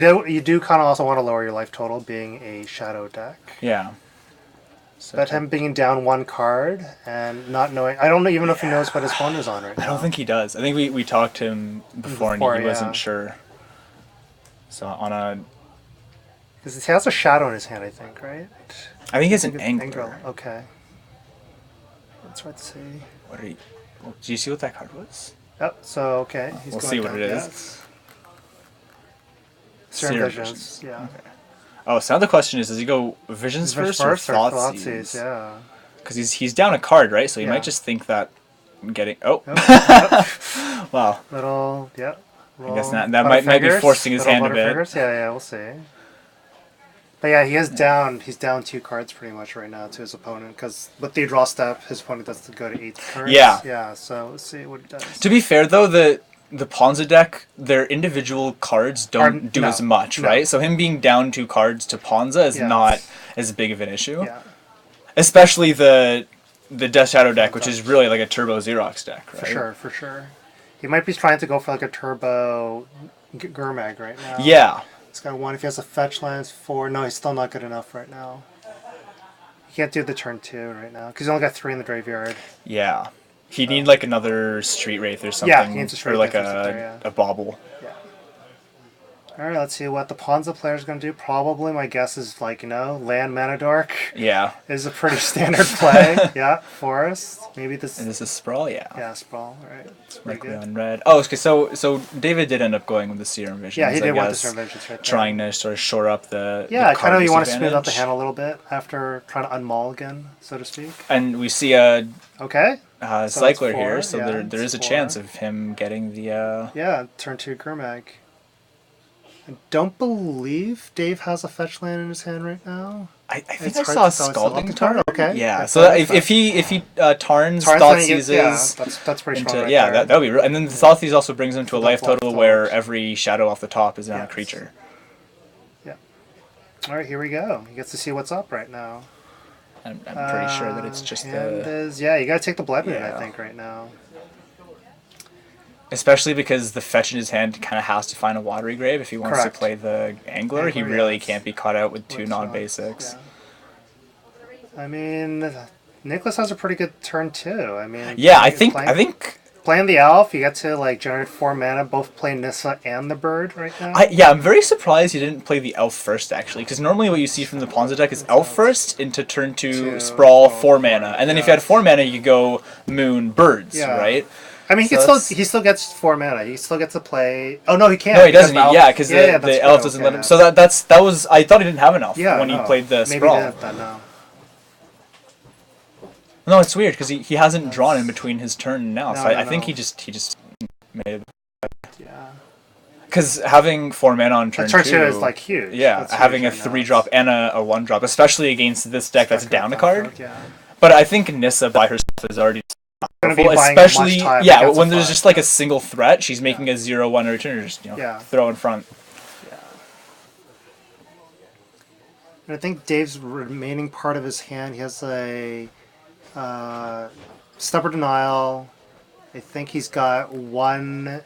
You do kind of also want to lower your life total being a shadow deck. Yeah. So But him being down one card and not knowing... I don't even know if he knows what his opponent is on right now. I don't think he does. I think we talked to him before and he wasn't sure. So on a... Because he has a shadow in his hand, I think, right? I think he has an angler. Okay. Let's try to see. What are you... Do you see what that card was? Oh, so, okay. We'll see what it is. Yes. Serum Visions. Yeah. Okay. Oh, so now the question is, does he go Visions first or Thoughtseize? Yeah. Because he's down a card, right? So he might just think that getting... Oh. Yep. Wow. Little, yeah. I guess that might be forcing his hand a bit. Yeah, we'll see. But yeah, he's down 2 cards pretty much right now to his opponent, because with the draw step, his opponent does go to 8 cards. Yeah. Yeah, so let's see what he does. To be fair, though, the Ponza deck, their individual cards don't do as much, right? So him being down 2 cards to Ponza is not as big of an issue. Yeah. Especially the Death Shadow deck, which is really like a Turbo Xerox deck, right? For sure. He might be trying to go for like a Turbo Gurmag right now. Yeah. He's got 1. If he has a fetch lands 4, no, he's still not good enough right now. He can't do the turn 2 right now, because he's only got 3 in the graveyard. Yeah. He'd need like another Street Wraith or something. Yeah, he needs a Street Wraith. Or like a Bauble. Yeah. Alright, let's see what the Ponza player's going to do. Probably, my guess is like, land Mana Dork. Yeah. Is a pretty standard play. Yeah, Forest. Maybe this... Is this a Sprawl? Yeah. Yeah, Sprawl. Alright. It's pretty good. On red. Oh, okay, so David did end up going with the Serum Visions. Yeah, he did want the Serum Visions right there. Trying to sort of shore up the kind of you want to smooth out the hand a little bit after trying to unmaul again, so to speak. And we see a... Okay. Cycler here, so there is a chance of him getting the... Yeah, turn 2 Gurmag. I don't believe Dave has a fetch land in his hand right now. I think I saw a Scalding Tarn. Okay. Yeah, so if he Tarns Thoughtseize... that's pretty strong right yeah, there. that would be real. And then Thoughtseize also brings him to a life total where every shadow off the top is now a creature. Yeah. Alright, here we go. He gets to see what's up right now. I'm pretty sure that it's just the... you gotta take the Blood Moon, I think, right now. Especially because the fetch in his hand kind of has to find a Watery Grave if he wants to play the Angler. He really can't be caught out with 2 non-basics. Yeah. I mean, Nicholas has a pretty good turn too. I mean, yeah, I think playing the Elf, you get to generate 4 mana, both play Nissa and the Bird right now. I'm very surprised he didn't play the Elf first actually, because normally what you see from the Ponza deck is Elf first into turn 2 Sprawl 4 mana, and then if you had 4 mana, you go Moon Birds, right? I mean, he still gets 4 mana. He still gets to play. Oh no, he can't. No, he doesn't. Because the Elf doesn't let him. So that was. I thought he didn't have an Elf when he played the Sprawl. Maybe he didn't. No. No, it's weird because he hasn't drawn in between his turn and now. So I think he just made. Yeah. Because having 4 mana on turn 2 is huge. Yeah, that's having huge a 3-drop and a 1-drop, especially against this deck that's down a card. Yeah. But I think Nissa by herself is already. Especially, when there's just a single threat, she's making a 0/1 return, just throw in front. Yeah. And I think Dave's remaining part of his hand, he has a Stubborn Denial. I think he's got 1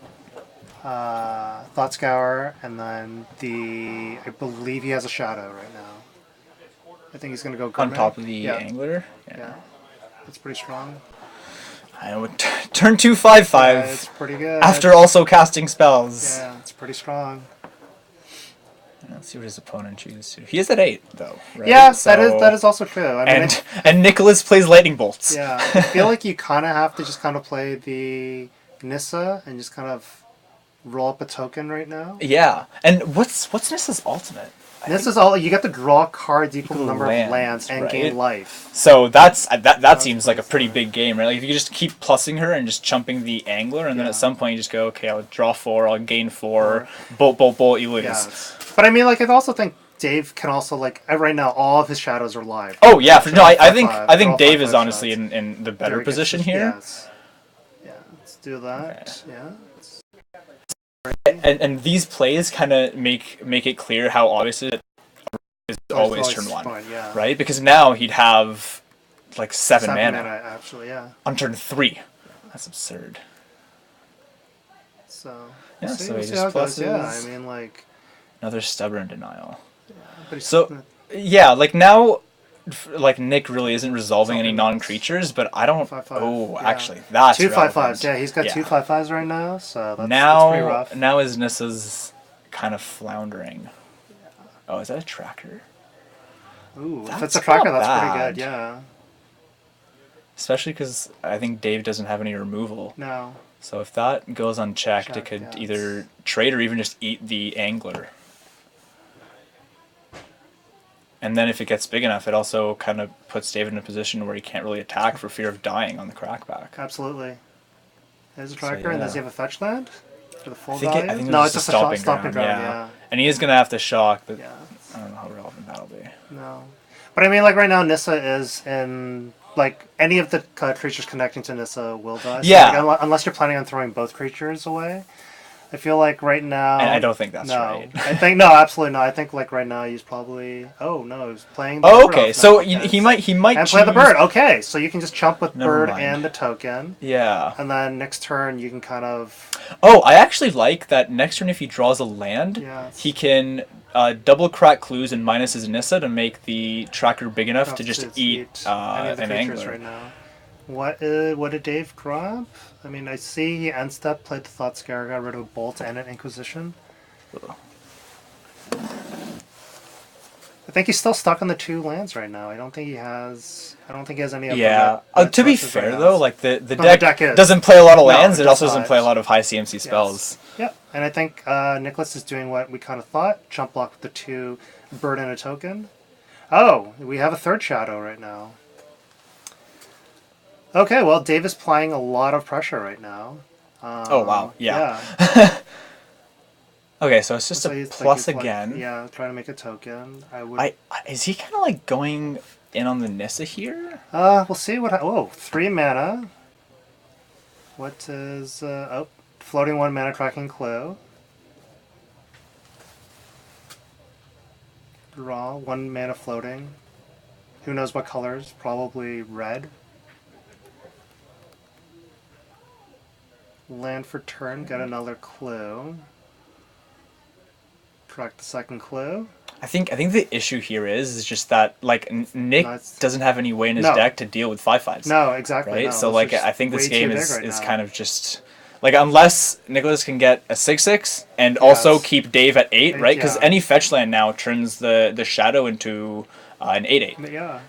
Thought Scour, and then I believe he has a Shadow right now. I think he's going to go on top of the Angler. Yeah, that's pretty strong. I would turn 2 5/5. Yeah, it's pretty good. After also casting spells. Yeah, it's pretty strong. Let's see what his opponent chooses to. He is at 8 though, right? Yeah, that is also true. I mean, and Nicholas plays Lightning Bolts. Yeah, I feel like you kind of have to just kind of play the Nissa and just kind of roll up a token right now. Yeah, and what's Nissa's ultimate? This is all you get to draw cards equal number of lands and gain life. So that seems like a pretty big game, right? Like if you just keep plussing her and just chumping the Angler, and then at some point you just go, okay, I'll draw 4, I'll gain 4, bolt, you lose. Yeah. But I mean, I also think Dave can also right now all of his shadows are live. Oh yeah, I think Dave is honestly in the better position here. Yes. Yeah, let's do that. Okay. Yeah. And these plays kind of make it clear how obvious it is always turn 1, right? Because now he'd have 7 mana actually, on turn 3. That's absurd. So so we'll he see just how it goes. pluses. Yeah, I mean Another stubborn denial. But he's So, yeah, like now, like Nick really isn't resolving any non-creatures, but I don't. 5/5, Oh, yeah. actually, that's two relevant. 5/5s. Yeah, he's got Yeah. two 5/5s right now, so that's now, pretty rough. now his Nissa's kind of floundering. Oh, is that a tracker? Ooh, if That's it's a tracker, not that's pretty bad. good. Yeah. Especially because I think Dave doesn't have any removal. No. So if that goes unchecked, it Check, could yeah, either trade or even just eat the angler. And then if it gets big enough, it also kind of puts David in a position where he can't really attack for fear of dying on the crackback. Absolutely. There's a tracker, So, and does he yeah. have a fetch land? For the full I think value? it's No, just it's a just stopping, stomping ground. ground, Yeah. And he is going to have to shock, but Yeah. I don't know how relevant that'll be. No. But I mean, like right now, Nissa is in, like, any of the creatures connecting to Nissa will die. So, Yeah. like, unless you're planning on throwing both creatures away. I feel like right now. And I don't think that's no. right. I think, no, absolutely not. I think, like, right now he's probably. Oh, no, he's playing the Oh, bird okay. off So now. Okay. he might And play the choose- bird. Okay, so you can just chump with Never bird mind. and the token. Yeah. And then next turn, you can kind of. Oh, I actually like that next turn if he draws a land, Yes. he can double crack clues and minus his Nissa to make the tracker big enough to just eat any of the an creatures angler. right now. What did Dave grab? I mean, I see he end step, played the Thought Scare, got rid of a Bolt and an Inquisition. I think he's still stuck on the 2 lands right now. I don't think he has any of Yeah. the red To be sources right fair now. though, like the No, deck, doesn't play a lot of lands. It does also doesn't not. play a lot of high CMC spells. Yep, and I think Nicholas is doing what we kind of thought: chump block with the 2 bird and a token. Oh, we have a 3rd shadow right now. Okay, well, Dave is applying a lot of pressure right now. Oh wow, yeah. Okay, so it's just So a he's plus like, again. yeah, trying to make a token. I would. Is he kind of like going in on the Nissa here? We'll see what. Oh, 3 mana. What is? Floating 1 mana tracking clue. Draw 1 mana floating. Who knows what colors? Probably red. Land for turn. Get another clue. Track the 2nd clue. I think the issue here is just that like Nick doesn't have any way in his deck to deal with 5/5s. No, exactly. Right. No, So like I think this game is right kind of just like unless Nicholas can get a 6/6 and Yes. also keep Dave at 8, right? Because Yeah. any fetch land now turns the shadow into an 8/8. Yeah.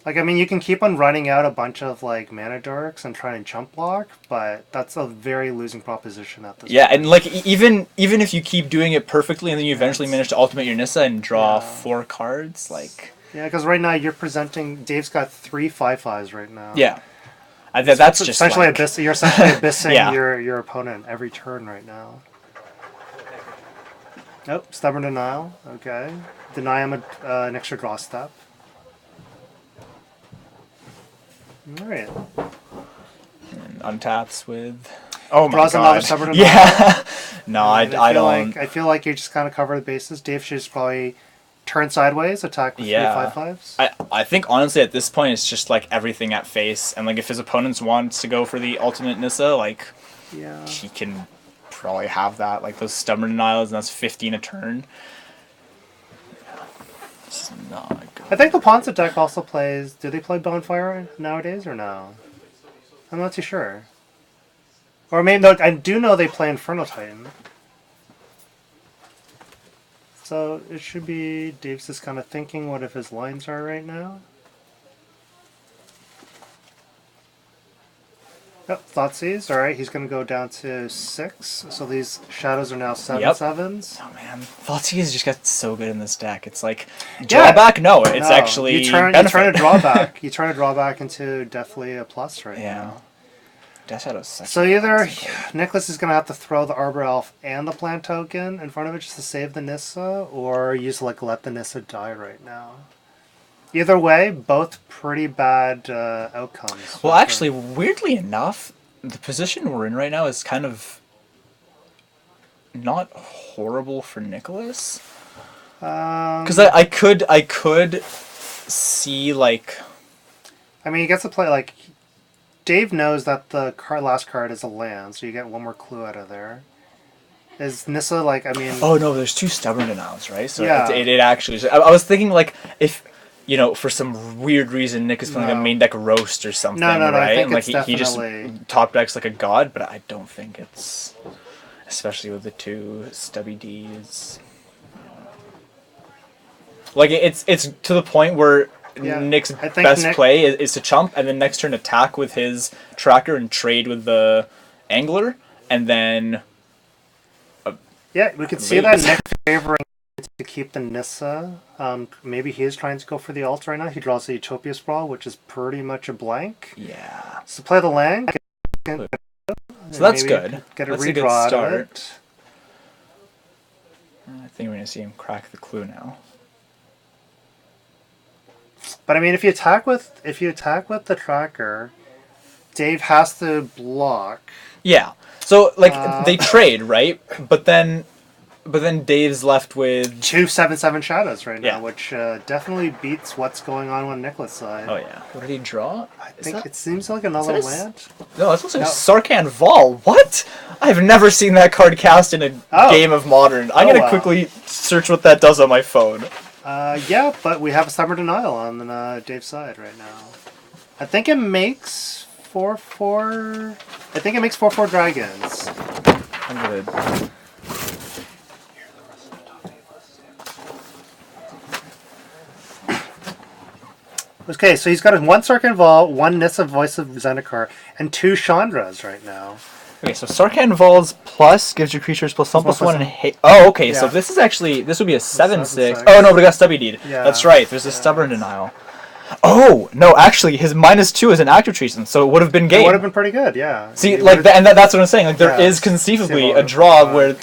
Like, I mean, you can keep on running out a bunch of, like, mana dorks and try and chump block, but that's a very losing proposition at this Yeah, point. and like even if you keep doing it perfectly and then you eventually manage to ultimate your Nissa and draw 4 cards, like Yeah, because right now you're presenting. Dave's got 3 5/5s right now. yeah, that's just essentially like, you're essentially abyssing Yeah. your opponent every turn right now. Oh, stubborn denial. Okay, deny him an extra draw step. All right. and untaps with. Oh my Draws god! another stubborn denial. Yeah, no, I feel don't. I feel like you just kind of cover the bases. Dave should just probably turn sideways, attack with 3 5/5s. I think honestly at this point it's just like everything at face, and like if his opponents wants to go for the ultimate Nissa, like Yeah. he can probably have that, like those stubborn denials, and that's 15 a turn. Yeah, it's not good. I think the Ponza deck also plays. Do they play Bonfire nowadays or no? I'm not too sure. Or maybe no, I do know they play Inferno Titan. So it should be Dave's just kind of thinking what if his lines are right now. Yep, Thoughtseize. Alright, he's going to go down to 6. So these shadows are now 7/7s. Oh man, Thoughtseize just got so good in this deck. It's like drawback. No, it's No, actually you turn a drawback. You turn a drawback into definitely a plus right now. Death Shadow's such So either Nicholas is going to have to throw the Arbor Elf and the plant token in front of it just to save the Nissa, or you just like let the Nissa die right now. Either way, both pretty bad outcomes. Well, actually, weirdly enough, the position we're in right now is kind of not horrible for Nicholas. Because I could see like. I mean, he gets to play like. Dave knows that the last card is a land, so you get 1 more clue out of there. Is Nissa like? I mean. Oh no, there's 2 stubborn denials, right? So Yeah. it actually. I was thinking like if. For some weird reason, Nick is playing like a main deck roast or something, no, right? I think and like it's he just definitely... top decks like a god, but I don't think it's, especially with the 2 stubby Ds. Like it's to the point where Nick's best play is to chump and then next turn attack with his tracker and trade with the angler, and then. Yeah, we could see that Nick favoring to keep the Nissa. Maybe he is trying to go for the ult right now. He draws the Utopia Sprawl, which is pretty much a blank. Yeah. So play the land. So that's good. Get a that's redraw a good start. Out of it. I think we're going to see him crack the clue now. But I mean, if you attack with the tracker, Dave has to block. Yeah. So like they trade, right? But then Dave's left with 2 7/7 shadows right now, which definitely beats what's going on on Nicholas' side. Oh yeah. What did he draw? I think it seems like another land. No, it's also Sarkhan Vol. What? I've never seen that card cast in a game of Modern. I'm gonna quickly search what that does on my phone. Yeah, but we have a Stubborn Denial on Dave's side right now. I think it makes 4/4. I think it makes 4/4 dragons. I'm gonna. Okay, so he's got 1 Sarkhan Vol, 1 Nissa Voice of Zendikar, and 2 Chandras right now. Okay, so Sarkhan Vol's plus gives your creatures +1/+1 and hit. Oh, okay, so this would be a 7/6. Oh no, but it got Stubby Deed. Yeah. That's right. There's a Stubborn Denial. Oh no, actually, his -2 is an active treason, so it would have been game. It would have been pretty good, yeah. See, like, that's what I'm saying. Like, there is conceivably a draw where,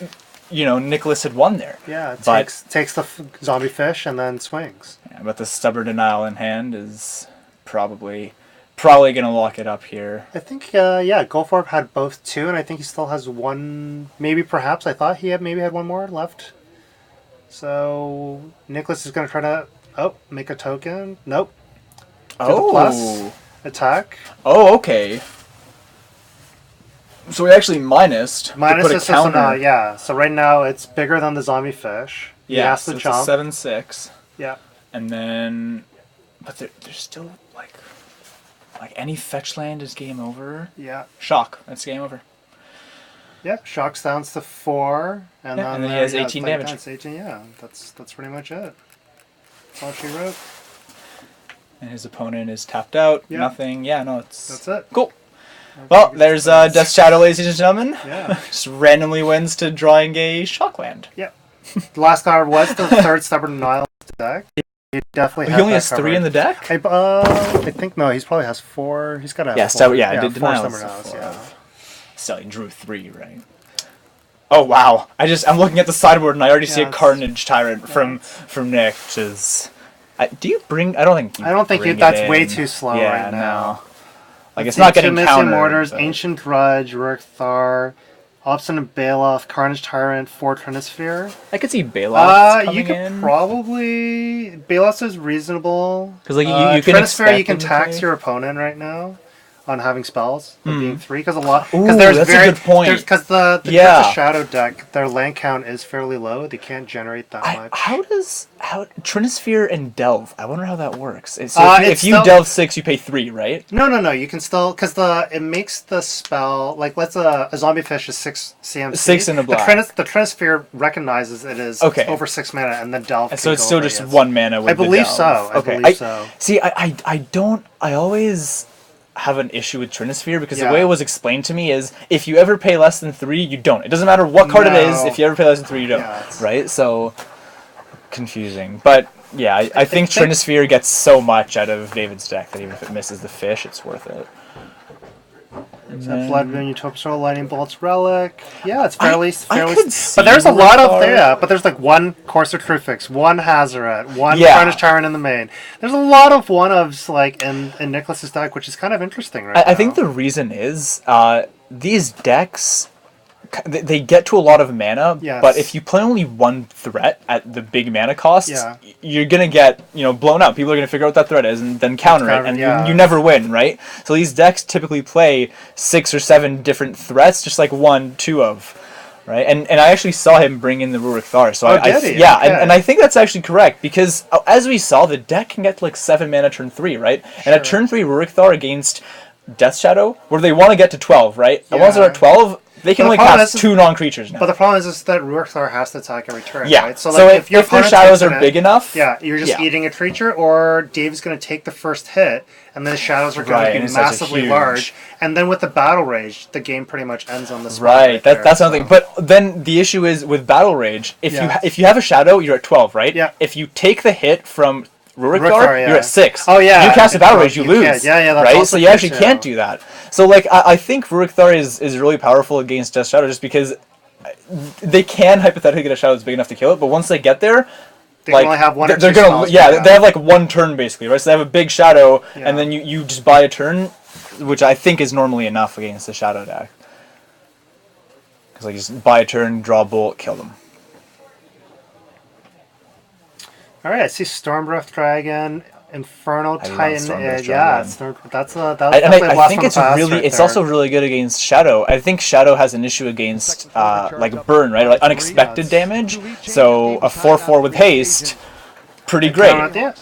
Nicholas had won there. Yeah, it takes the zombie fish and then swings. Yeah, but the Stubborn Denial in hand is probably going to lock it up here. I think, Goldfarb had both 2, and I think he still has 1, maybe perhaps. I thought he had 1 more left. So, Nicholas is going to try to, make a token. Nope. Plus attack. Oh, okay. So we actually minused. Minus to put a counter. Yeah. So right now it's bigger than the zombie fish. Yeah, he has so to it's jump. a 7/6. Yeah. And then, but there's still like any fetch land is game over. Yeah. Shock. That's game over. Yep. Shock's down to 4, and then he has 18 damage. That's 18. Yeah. That's pretty much it. That's all she wrote. And his opponent is tapped out. Yep. Nothing. Yeah, no, that's it. Cool. Well, there's Death Shadow, ladies and gentlemen. Yeah. Just randomly wins to drawing a Shockland. Yep. The last card was the 3rd Stubborn Denial deck. He definitely he only has 3 in the deck? I think, no, he probably has 4. He's got to have 4. I did denial. 4 Stubborn Denials, yeah. So he drew 3, right? Oh, wow. I'm looking at the sideboard and I already see a Carnage Tyrant from Nick, which is... do you bring... I don't think that's way too slow right now. No. Like, it's not getting countered. Mortars, Ancient Grudge, Rurik Thar, Obstinate Baloth, Carnage Tyrant, 4 Trinisphere. I could see Baloth coming you could in. Probably... Baloth is reasonable. Because like, you can Trinisphere, you can tax your opponent right now on having spells, being 3, because that's a good point. Because the Shadow deck, their land count is fairly low. They can't generate that much. How Trinisphere and Delve? I wonder how that works. So if you delve 6, you pay 3, right? No. You can still, because it makes the spell like let's a zombie fish is 6 CMC. 6 in the black. The Trinisphere recognizes it is over 6 mana, and then Delve. And so it's still just 1 mana. With I believe so. Okay. I believe so. See, I always have an issue with Trinisphere because the way it was explained to me is if you ever pay less than 3, you don't. It doesn't matter what card it is. If you ever pay less than 3, you don't. Right? So confusing. But yeah, I think Trinisphere gets so much out of David's deck that even if it misses the fish, it's worth it. Bloodmoon, Utopia, Lightning Bolts, Relic. Yeah, it's fairly. I could see but there's a lot of but there's like 1 Courser Trufix, 1 Hazaret, 1 Carnage Tyrant in the main. There's a lot of one-ofs like in Nicholas's deck, which is kind of interesting right now. I think the reason is these decks, they get to a lot of mana, but if you play only 1 threat at the big mana cost, you're gonna get blown up. People are gonna figure out what that threat is and then counter it, and you never win, right? So these decks typically play 6 or 7 different threats, just like 1, 2 of. right? And I actually saw him bring in the Rurik Thar. So did he? Yeah, Okay. and I think that's actually correct because as we saw, the deck can get to like 7 mana turn 3, right? And a turn 3 Rurik Thar against Death Shadow, where they want to get to 12, right? And once they're at 12, they can only cast 2 non-creatures now. But the problem is that Rurik Thar has to attack every turn, yeah. right? So, if their shadows are big enough... Yeah, you're just eating a creature, or Dave's going to take the first hit, and then the shadows are going to be massively large. And then with the Battle Rage, the game pretty much ends on this. Right, that's something. But then the issue is with Battle Rage, if you have a shadow, you're at 12, right? Yeah. If you take the hit from Rurik Thar, you're at 6. Oh yeah. You cast a Battle Rage, you lose. Yeah, that's right. So you actually can't do that. So like I think Rurik Thar is really powerful against Death Shadow just because they can hypothetically get a shadow that's big enough to kill it, but once they get there, they can only have one. They're gonna they have like one turn basically, right? So they have a big shadow, and then you just buy a turn, which I think is normally enough against the shadow deck. Because like just buy a turn, draw a bolt, kill them. All right, I see Stormbreath Dragon, Inferno Titan. I think it's really it's also really good against Shadow. I think Shadow has an issue against like burn, right? Or like unexpected damage. So a 4/4 with haste, pretty great.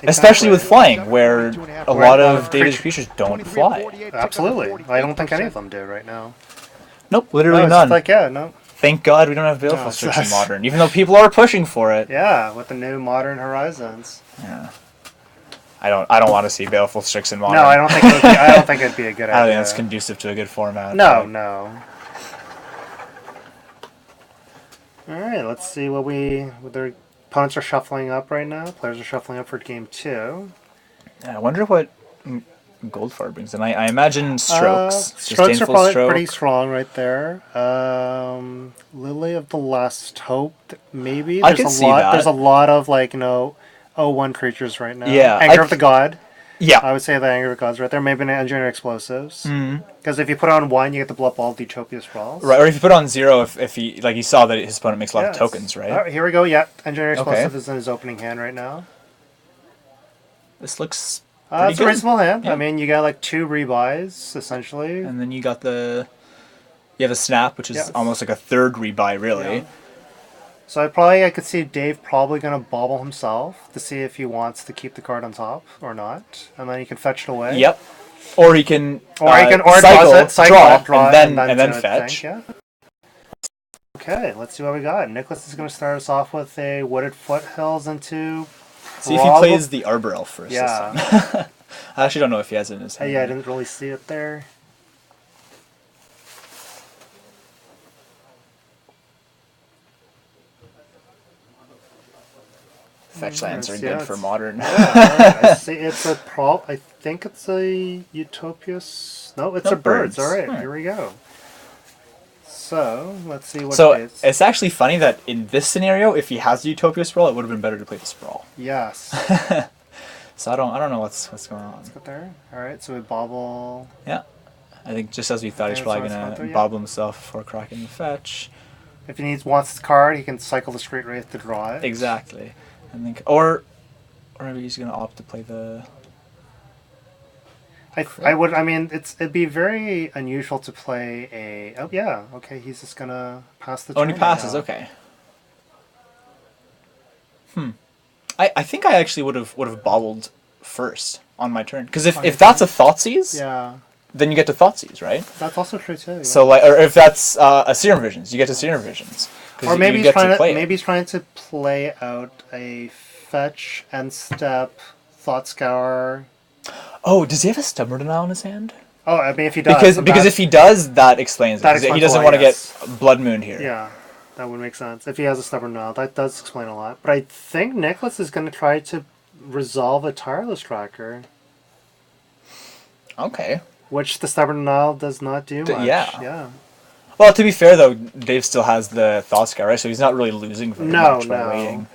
Especially with flying, where a lot of David's creatures don't fly. Absolutely. I don't think any of them do right now. Nope, literally none. Like no. Thank God we don't have Baleful Strix in Modern, even though people are pushing for it. Yeah, with the new Modern Horizons. Yeah. I don't want to see Baleful Strix in Modern. No, I don't think it'd be a good idea. I don't think that's conducive to a good format. No. Alright, let's see what their opponents are shuffling up right now. Players are shuffling up for game 2. Yeah, I wonder what Goldfar brings in. I imagine Strokes. Strokes are probably pretty strong right there. Lily of the Last Hope, maybe. I can see that. There's a lot of 0/1 creatures right now. Yeah, Anger of the God. Yeah. I would say the Anger of the God's right there. Maybe an Engineer Explosives. Mm-hmm. Because if you put on 1, you get to blow up all Utopia Sprawls. Right, or if you put on 0, if he you saw that his opponent makes a lot of tokens, right? Here we go. Yeah, Engineer Explosive is in his opening hand right now. This looks. It's a reasonable hand. Yeah. I mean, you got 2 rebuys essentially, and then you got you have a Snap, which is almost like a third rebuy, really. Yeah. So I could see Dave probably gonna bobble himself to see if he wants to keep the card on top or not, and then he can fetch it away. Yep. Or he can. Cycle, draw, and then fetch. Yeah. Okay, let's see what we got. Nicholas is gonna start us off with a Wooded Foothills into. See if he plays the Arbor Elf first. Yeah. This time. I actually don't know if he has it in his hand. Yeah, I didn't really see it there. Fetch lands are good for Modern. Yeah, I see it's a I think it's a Utopias. No, it's a Birds. All right, here we go. So let's see what. So it's actually funny that in this scenario, if he has the Utopia Sprawl, it would have been better to play the Sprawl. Yes. So I don't know what's going on. Let's go there. All right, so we bobble. Yeah, I think just as we thought, he's probably gonna bobble himself before cracking the fetch. If he wants the card, he can cycle the Street Wraith to draw it. Exactly. I think, or maybe he's gonna opt to play the. I would. I mean, it'd be very unusual to play a. Oh yeah, okay. He's just gonna pass the turn. Oh, and he passes. Now. Okay. I think I actually would have bobbled first on my turn because if that's a Thoughtseize, then you get to Thoughtseize, right? That's also true too. Yeah. So or if that's a Serum Visions, you get to Serum Visions. Or maybe he's trying to play out a fetch, end step, Thought Scour. Oh, does he have a Stubborn Denial in his hand? Oh, I mean, if he does, because if he does, that explains it. He doesn't want to get Blood Moon here. Yeah, that would make sense. If he has a Stubborn Denial, that does explain a lot. But I think Nicholas is going to try to resolve a Tireless Tracker. Okay. Which the Stubborn Denial does not do much. Yeah. Well, to be fair, though, Dave still has the Thought Scour, right? So he's not really losing very much by waiting.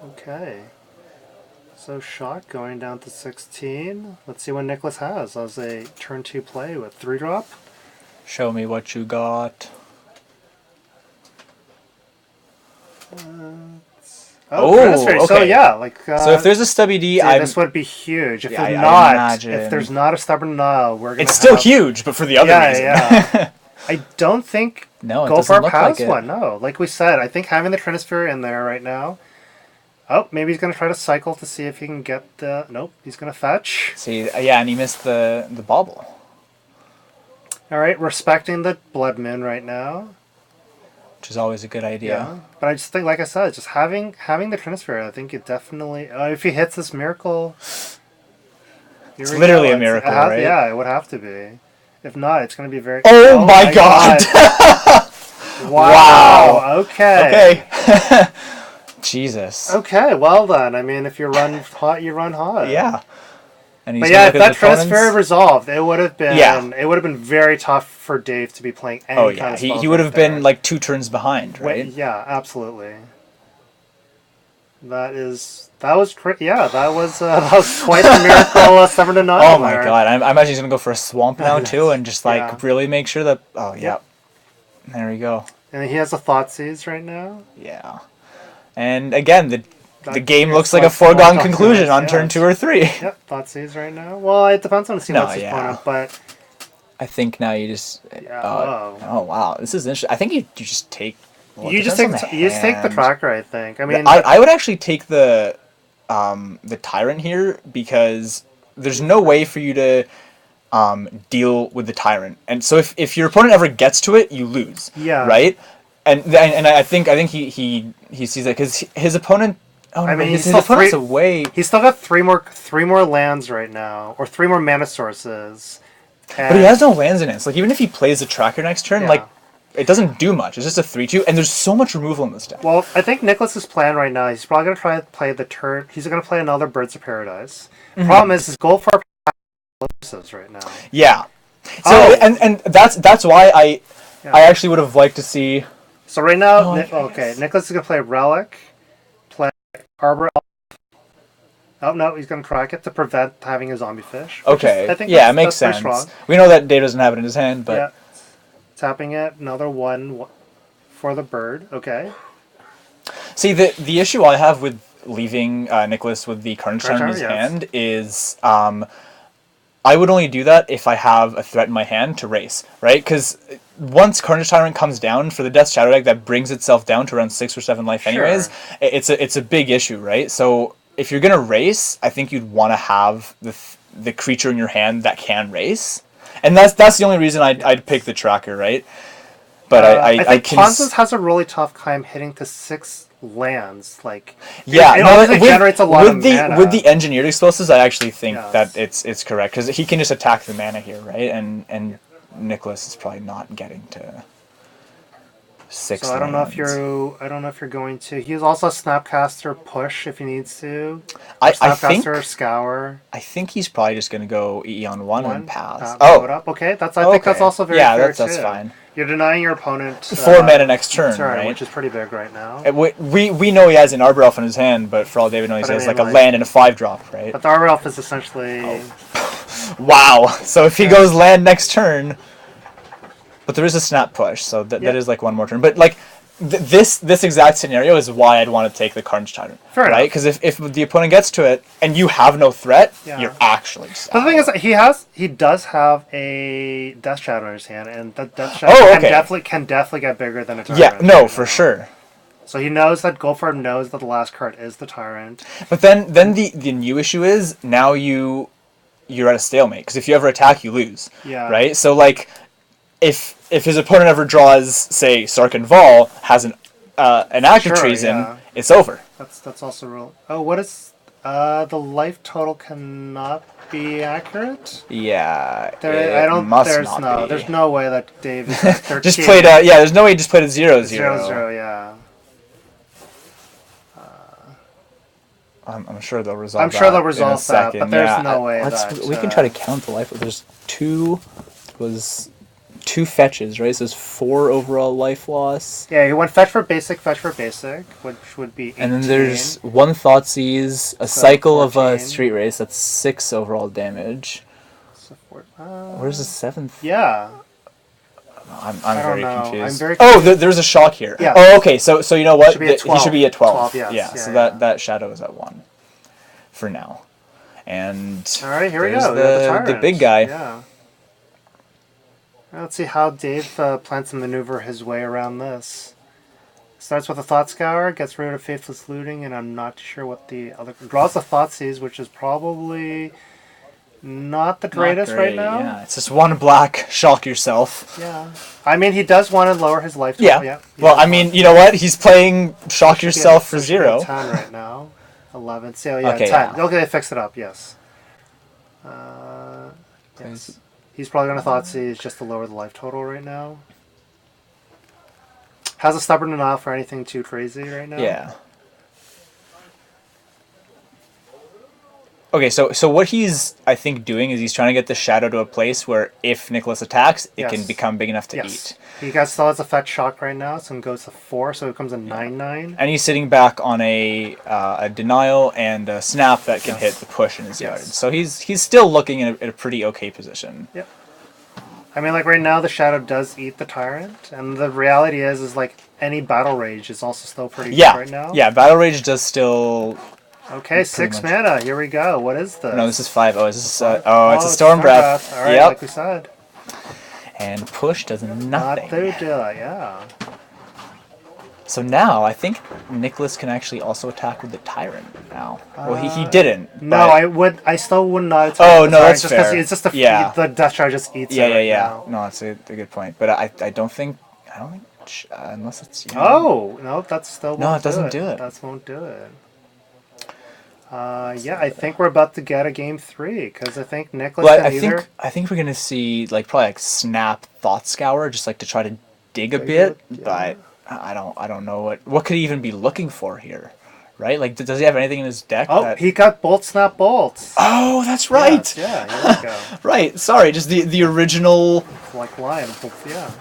Okay. So shot going down to 16. Let's see what Nicholas has as a turn 2 play with 3-drop. Show me what you got. Okay. So yeah, so if there's a Stubby D, this would be huge. If there's not a Stubborn Denial, we're gonna. It's still huge, but for the other reason. Yeah. I don't think No, it Goldfarb doesn't look has like it. one. No, like we said, I think having the Trinisphere in there right now. Oh, maybe he's gonna try to cycle to see if he can get the. Nope, he's gonna fetch. See, yeah, and he missed the bauble. All right, respecting the Blood Moon right now. Which is always a good idea. Yeah, but I just think, like I said, just having the Trinisphere, I think it definitely. If he hits this miracle, It's literally a miracle, right? Yeah, it would have to be. If not, it's going to be very. Oh my god! Wow. Okay. Okay. Jesus. Okay. Well then, I mean, if you run hot, you run hot. Yeah. And But yeah, if that Trinisphere resolved, it would have been. Yeah. It would have been very tough for Dave to be playing any kind of spells. He would have been like 2 turns behind, right? Yeah, absolutely. That was quite the miracle. 7 to 9. Oh my god! I imagine he's gonna go for a swamp now too, and just like really make sure that. Oh yeah, there we go. And he has a Thoughtseize right now. Yeah, and again the game looks like a foregone conclusion on turn 2 or 3. Yep, Thoughtseize right now. Well, it depends on the what's his opponent, but I think now you just. Oh wow, this is interesting. I think you just take. Well, you just take the tracker. I think. I mean, I would actually take the Tyrant here because there's no way for you to deal with the Tyrant, and so if your opponent ever gets to it, you lose. Yeah. Right. And I think he sees that because his opponent. Oh, I mean, his opponent's away. He's still got three more lands right now, or 3 more mana sources. But he has no lands in it. So like even if he plays the tracker next turn, like. It doesn't do much. It's just a 3/2, and there's so much removal in this deck. Well, I think Nicholas's plan right now, he's probably going to try to play the turn. He's going to play another Birds of Paradise. Problem is, his goal for loses right now. Yeah. So and that's why I actually would have liked to see. So right now, Nicholas is going to play Relic, play Arbor. Oh no, he's going to track it to prevent having a zombie fish. Okay. I think it makes sense. We know that Dave doesn't have it in his hand, but. Yeah. Tapping it, another 1 for the bird. Okay. See, the issue I have with leaving Nicholas with the Carnage Tyrant in his hand is I would only do that if I have a threat in my hand to race, right? Because once Carnage Tyrant comes down for the Death Shadow deck that brings itself down to around 6 or 7 life anyways, it's a big issue, right? So if you're going to race, I think you'd want to have the creature in your hand that can race. And that's the only reason I'd pick the tracker, right? But I think Constance has a really tough time hitting to 6 lands. Like it generates a lot of mana. With the engineered explosives, I actually think that it's correct because he can just attack the mana here, right? And Nicholas is probably not getting to 6. So I don't know if you're going to. He's also a Snapcaster push if he needs to. Snapcaster Scour. I think he's probably just going to go EE on 1 and pass. Okay. I think that's also very fair that's fine. You're denying your opponent 4 mana next turn, right? Which is pretty big right now. We know he has an Arbor Elf in his hand, but for all David knows, he has like a land and a 5-drop, right? But the Arbor Elf is essentially. Wow. So if he goes land next turn. But there is a snap push, so that is like 1 more turn. But like this exact scenario is why I'd want to take the Carnage Tyrant, right? Because if the opponent gets to it and you have no threat, you're actually. But the thing is, he does have a Death Shadow in his hand, and that Death Shadow can definitely get bigger than a Tyrant. Yeah, no, for sure. So he knows that Goldfarb knows that the last card is the Tyrant. But then the new issue is now you're at a stalemate because if you ever attack, you lose. Yeah. Right. So like. If his opponent ever draws, say, Sark and Vol, has an active treason, it's over. That's also real. Oh, what is the life total cannot be accurate? Yeah, there's no way that Dave is at 13. Just played there's no way he just played a 0/0. 0/0, yeah. I'm sure they'll resolve that. I'm sure they'll resolve that, but there's no way we can try to count the life. There's 2 fetches, right? So there's 4 overall life loss. Yeah, he went fetch for basic, which would be 18. And then there's 1 Thoughtseize, a cycle 14. Of a street race, that's 6 overall damage. So where's the 7th? Yeah. I'm very confused. There's a shock here. Yeah. Oh, okay, so you know what? He should be at 12. 12 yes. So that shadow is at 1 for now. And all right, here we go. The big guy. Yeah. Let's see how Dave plans to maneuver his way around this. Starts with a Thought Scour, gets rid of Faithless Looting, and I'm not sure what the other... Draws a Thoughtseize, which is probably not the greatest right now. Yeah, it's just one black, shock yourself. Yeah. I mean, he does want to lower his life total. Yeah. Well, I mean, you know what? He's playing shock yourself for 0. 10 right now. 11. So, yeah, okay, 10. Yeah. Okay, they fixed it up, yes. Yes. He's probably going to Thoughtseize just to lower the life total right now. Has a Stubborn enough for anything too crazy right now. Yeah. Okay, so what he's, I think, doing is he's trying to get the Shadow to a place where if Nicholas attacks, it can become big enough to eat. He still has Effect Shock right now, so it goes to 4, so it becomes a 9/9. And he's sitting back on a Denial and a Snap that can hit the push in his yard. So he's still looking at a pretty okay position. Yep. I mean, like, right now, the Shadow does eat the Tyrant, and the reality is like, any Battle Rage is also still pretty good right now. Yeah, Battle Rage does still... Okay, 6 mana. Here we go. What is this? No, this is 5. Oh, is this? It's a Storm Breath. All right, like we said. And push does nothing. Not to do it, yeah. So now I think Nicholas can actually also attack with the Tyrant now. Well, he didn't. No, I still would not attack. Oh with no, the that's Tyrant, fair. It's just the Death Charge just eats it. Yeah. Now. No, that's a good point. But I don't think unless it's. Oh no, that's still. No, it doesn't do it. That won't do it. Yeah, I think we're about to get a game 3 because I think Nicholas. Well, I think we're gonna see probably Snap Thought Scour just to try to dig a bit, but I don't know what could he even be looking for here, right? Does he have anything in his deck? Oh, he got Bolt Snap Bolts. Oh, that's right. Yeah, here we go. Right. Sorry, just the original. Like Lion. Yeah.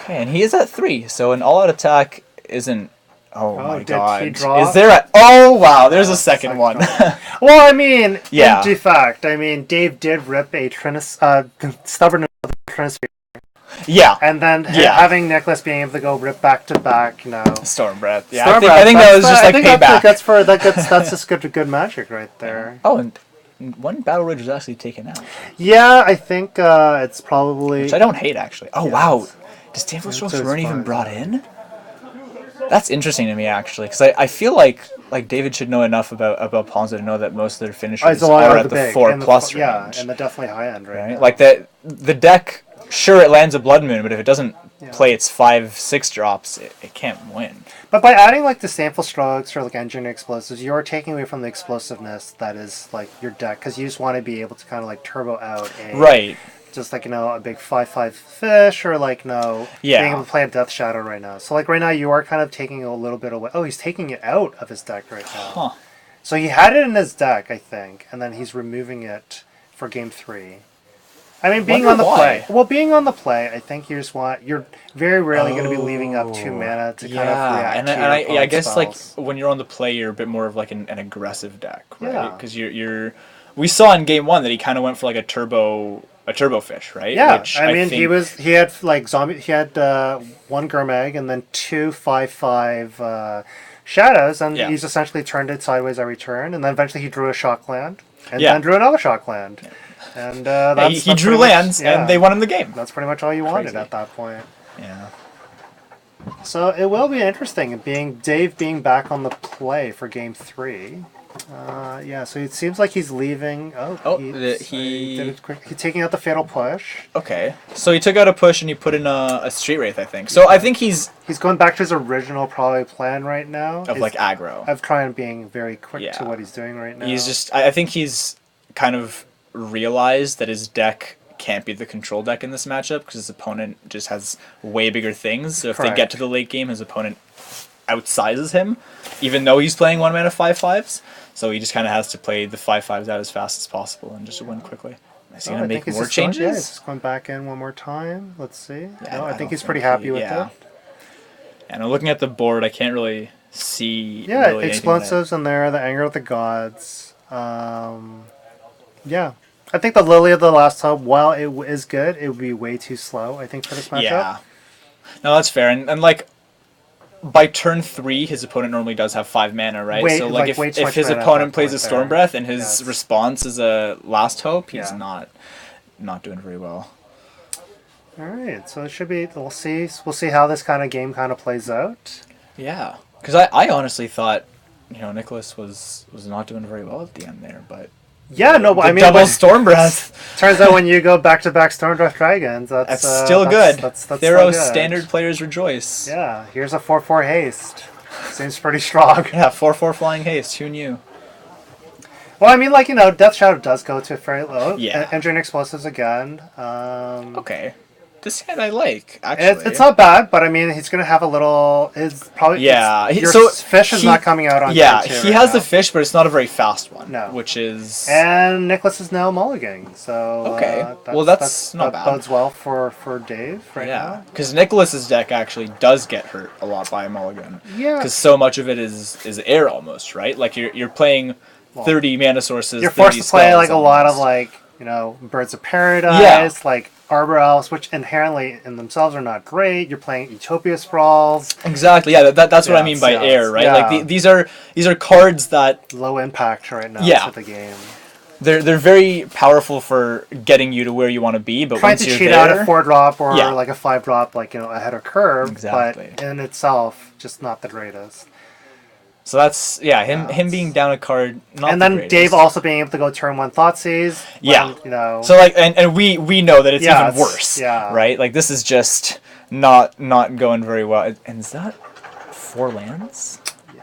Okay, and he is at 3, so an all-out attack isn't. Oh my god. He draw? Is there a... Oh wow, there's a second one. Well, I mean, yeah. In fact, Dave did rip a Stubborn Trinisphere. Yeah. And then having Nicholas being able to go rip back to back, Storm Breath. Yeah, I think that was just payback. That's just good magic right there. Oh, and one Battle Rage was actually taken out. Yeah, I think it's probably... Which I don't hate, actually. Oh, wow. Does Tanful Strokes weren't even brought in? That's interesting to me, actually, because I feel like David should know enough about Ponza to know that most of their finishers are at the 4+ range. Yeah, and the definitely high end, right? Like the deck, sure, it lands a Blood Moon, but if it doesn't play its 5-6 drops, it can't win. But by adding the Sample Strokes or Engineer Explosives, you're taking away from the explosiveness that is your deck, because you just want to be able to kind of turbo out a just a big 5/5 fish or being able to play a Death Shadow right now. So right now you are kind of taking a little bit away. Oh, he's taking it out of his deck right now. Huh. So he had it in his deck, I think, and then he's removing it for game 3. I mean, being on the play. Well, being on the play, I think you're very rarely going to be leaving up 2 mana to kind of react to your I guess spells. when you're on the play, you're a bit more of an aggressive deck, right? Because you're. We saw in game 1 that he kind of went for a turbo fish, right? Yeah, Which I mean, he had zombie. He had 1 Gurmag and then 2 5/5 shadows, and he's essentially turned it sideways every turn, and then eventually he drew a shock land, and then drew another shock land, and he drew lands, and they won him the game. That's pretty much all you wanted at that point. Yeah. So it will be interesting Dave being back on the play for game 3. So it seems like he's leaving. He did it quick. He's taking out the Fatal Push. Okay. So he took out a push and he put in a Street Wraith, I think. So I think he's going back to his original probably plan right now. Of aggro. Of trying being very quick to what he's doing right now. He's just... I think he's kind of realized that his deck can't be the control deck in this matchup because his opponent just has way bigger things. So if they get to the late game, his opponent outsizes him, even though he's playing 1 mana 5/5s. So he just kind of has to play the 5/5s out as fast as possible and just win quickly. Is he going to make more changes? Yeah, he's just going back in one more time. Let's see. Yeah, I think he's pretty happy with it. And looking at the board, I can't really see. Yeah, really explosives in there, the Anger of the Gods. Yeah. I think the Lily of the Last Hub, while it is good, it would be way too slow, I think, for this matchup. Yeah. No, that's fair. And by turn 3, his opponent normally does have 5 mana, right? So if his opponent plays a Storm Breath and his response is a Last Hope, he's not doing very well. All right, so it should be. We'll see. We'll see how this kind of game kind of plays out. Yeah, because I honestly thought, Nicholas was not doing very well at the end there, but Yeah, no, but I mean, double storm breath. Turns out when you go back-to-back Storm Breath Dragons, that's still good. That's Theros still good. standard players rejoice. Yeah, here's a 4/4 haste. Seems pretty strong. Yeah, 4/4 flying haste. Who knew? Well, I mean, Death Shadow does go to very low. Yeah. Entering explosives again. Okay. This hand I like, actually. It's not bad, but I mean, he's gonna have a little. It's probably your fish is not coming out on. Yeah, turn 2 he right has now. the fish, but it's not a very fast one. No, which is. And Nicholas is now mulliganing, so okay. That's not that bad. bodes well for Dave right now. Because Nicholas's deck actually does get hurt a lot by a mulligan. Yeah. Because so much of it is air almost, right? Like you're playing 30 mana sources. You're forced to play like a lot of Birds of Paradise, like Arbor Elves, which inherently in themselves are not great. You're playing Utopia Sprawls. Exactly. Yeah, that's what I mean by air, right? Yeah. Like these are cards that low impact right now to the game. They're very powerful for getting you to where you want to be, but trying once to you're cheat there, out a 4-drop or like a 5-drop, ahead of curve. Exactly. But in itself, just not the greatest. So that's him being down a card. Not and then greatest. Dave also being able to go turn 1 Thoughtseize. So and we know that it's even worse. Yeah. Right. Like this is just not going very well. And is that 4 lands? Yeah.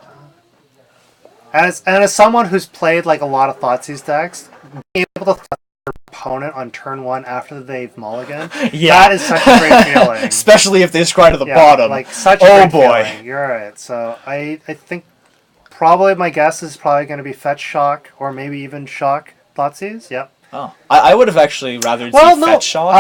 As someone who's played a lot of Thoughtseize decks, being able to your opponent on turn 1 after they've mulligan, that is such a great feeling. Especially if they scry to the bottom. Such a great feeling. You're right. So I think. Probably my guess is probably going to be Fetch Shock or maybe even Shock Thoughtseize. Yep. Oh, I would have actually rather see Fetch Shock.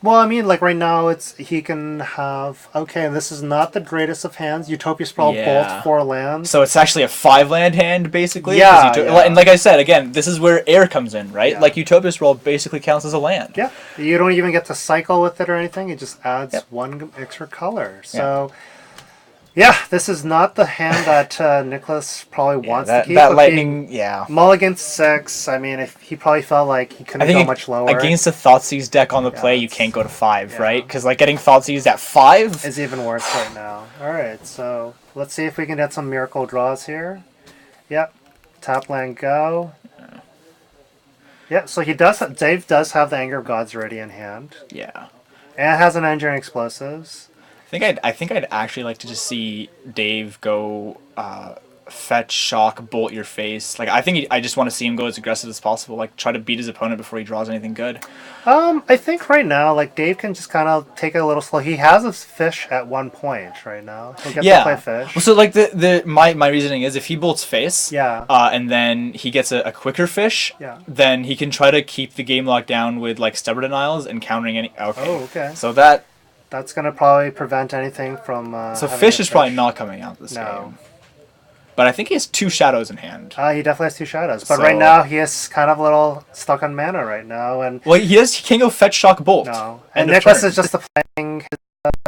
Well, I mean, right now he can have. Okay, this is not the greatest of hands. Utopia Sprawl Bolt 4 lands. So it's actually a 5-land hand basically. Yeah, And like I said, again, this is where air comes in, right? Yeah. Like Utopia Sprawl basically counts as a land. Yeah. You don't even get to cycle with it or anything. It just adds 1 extra color. So. Yeah, this is not the hand that Nicholas probably wants to keep. That lightning, Mulligan 6. I mean, if he probably felt like he couldn't go much lower. Against a Thoughtseize deck on the play, you can't go to 5, right? Because getting Thoughtseized at 5 is even worse right now. All right, so let's see if we can get some miracle draws here. Yep, tap land go. Yeah, so Dave does have the Anger of Gods ready in hand. Yeah, and it has an Engineering Explosives. I think I'd actually like to just see Dave go Fetch Shock Bolt your face. I just want to see him go as aggressive as possible. Try to beat his opponent before he draws anything good. I think right now Dave can just kind of take it a little slow. He has a fish at 1 point right now. He'll get to play fish. Well, so my reasoning is if he bolts face, and then he gets a quicker fish, then he can try to keep the game locked down with Stubborn Denials and countering any. Okay. Oh, okay. So that's going to probably prevent anything from... so fish is probably not coming out this game. But I think he has 2 shadows in hand. He definitely has 2 shadows. But right now, he is kind of a little stuck on mana right now. And he can't go Fetch Shock Bolt. No. And Nicholas is just playing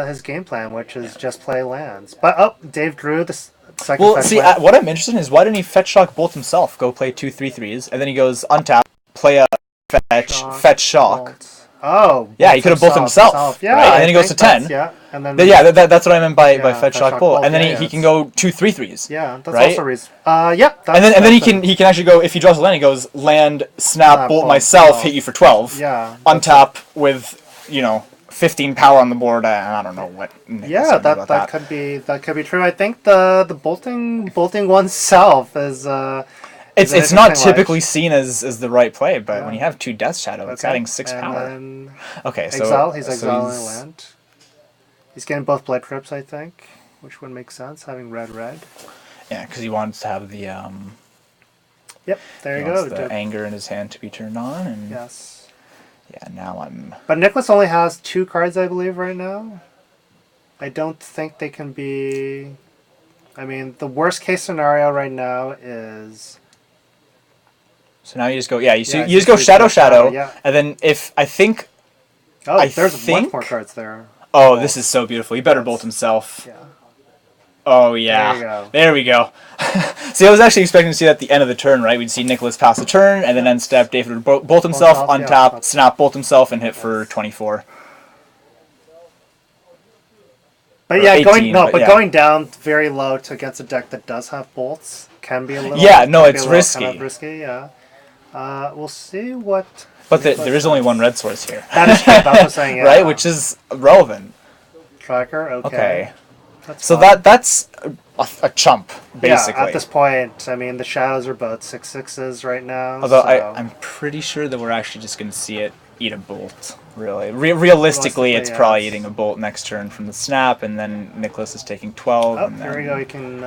his game plan, which is just play lands. But, Dave drew the second fetch land. What I'm interested in is why didn't he Fetch Shock Bolt himself? Go play 2 3/3s, and then he goes untap, play a Fetch Shock. Bolt. Oh, yeah, he could have bolted himself. Yeah, right? And then he goes to 10. And then that's what I meant by Fetch Shock Bolt. And then he can go 2 3/3s. Yeah, that's right? also a reason. Yeah. And then he can actually go, if he draws a land, he goes land, snap, bolt myself, hit you for 12. Yeah. Untap with 15 power on the board. And I don't know what. That could be true. I think the bolting oneself is. It's not typically seen as the right play, but when you have 2 Death Shadow, it's adding 6 power. Okay, so he's exiling a land. He's getting both Blood Crypts, I think, which would make sense, having red. Yeah, because he wants to have the Yep, there you go. The anger in his hand to be turned on, and yes. Yeah, now I'm. But Nicholas only has 2 cards, I believe, right now. I don't think they can be. I mean, the worst case scenario right now is. So now you just go, you just go Shadow, and then if I think. Oh, there's 1 more cards there. Oh, this is so beautiful. You better bolt himself. Yeah. Oh, yeah. There we go. See, I was actually expecting to see that at the end of the turn, right? We'd see Nicholas pass the turn, and then end step, David would bolt himself, untap, snap, bolt himself, and hit for 24. But Or yeah, 18, but going down very low to against a deck that does have bolts can be a little. Yeah, no, it's risky. risky. Risky, yeah. We'll see what. But there is only one red source here. That is true. That's what I'm saying. Yeah. Right, which is relevant. Tracker. Okay. That's so fine. that's a chump, basically. Yeah, at this point, I mean, the shadows are both 6/6s right now. Although so. I'm pretty sure that we're actually just going to see it eat a bolt. Really, realistically, it's probably eating a bolt next turn from the snap, and then Nicholas is taking 12. Oh, and then... here we go. He can.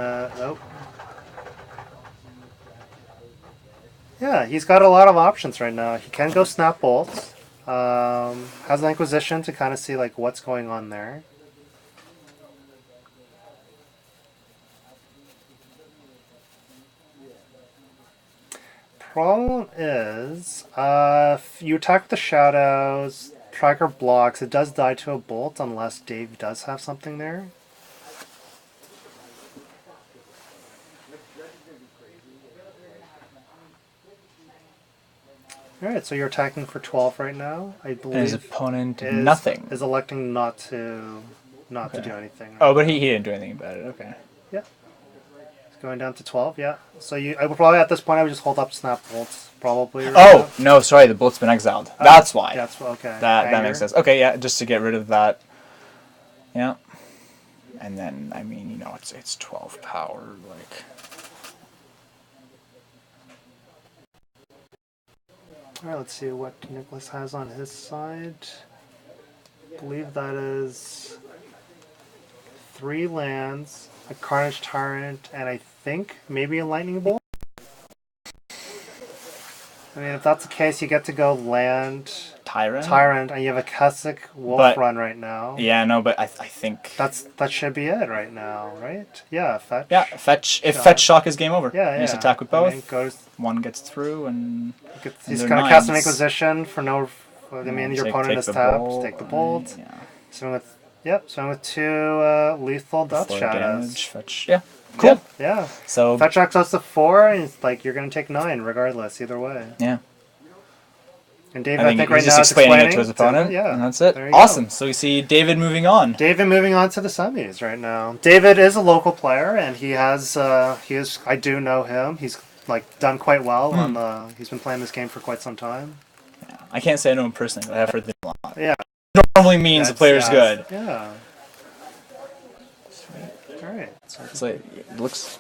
Yeah, he's got a lot of options right now. He can go snap bolts. Has an Inquisition to kind of see like what's going on there. Problem is, if you attack the shadows, tracker blocks, it does die to a bolt unless Dave does have something there. Alright, so you're attacking for 12 right now, I believe. And his opponent nothing. Is electing not to do anything. Right oh, but he didn't do anything about it, okay. Yeah. It's going down to 12, yeah. So I would probably, at this point, I would just hold up snap bolts, probably. Right no, sorry, the bolt's been exiled. That's why. That's okay. That makes sense. Okay, yeah, just to get rid of that. Yeah. And then, I mean, you know, it's 12 power, like... Alright, let's see what Nicholas has on his side. I believe that is 3 lands, a Carnage Tyrant, and I think maybe a Lightning Bolt. I mean, if that's the case, you get to go land Tyrant, and you have a Keswick Wolf run right now. Yeah, no, but I think that should be it right now, right? Yeah, fetch. Yeah, fetch. If fetch shock is game over. Yeah, you just attack with both. I mean, one gets through, and he's going to cast an Inquisition for no. I mean, your opponent is tapped. Take the bolt. Yeah. Swing with 2 lethal Death Shadows. Damage, fetch. Yeah. Cool. Yeah. So fetch X goes to 4, and it's like you're going to take 9 regardless, either way. Yeah. And David, I think right now just explaining it to his opponent. Yeah, and that's it. Awesome. So we see David moving on. David moving on to the semis right now. David is a local player, and he is. I do know him. He's like done quite well on the. He's been playing this game for quite some time. Yeah. I can't say I know him personally, but I've heard the name a lot. Yeah. Normally means the player's good. Yeah. Sweet. All right. So it looks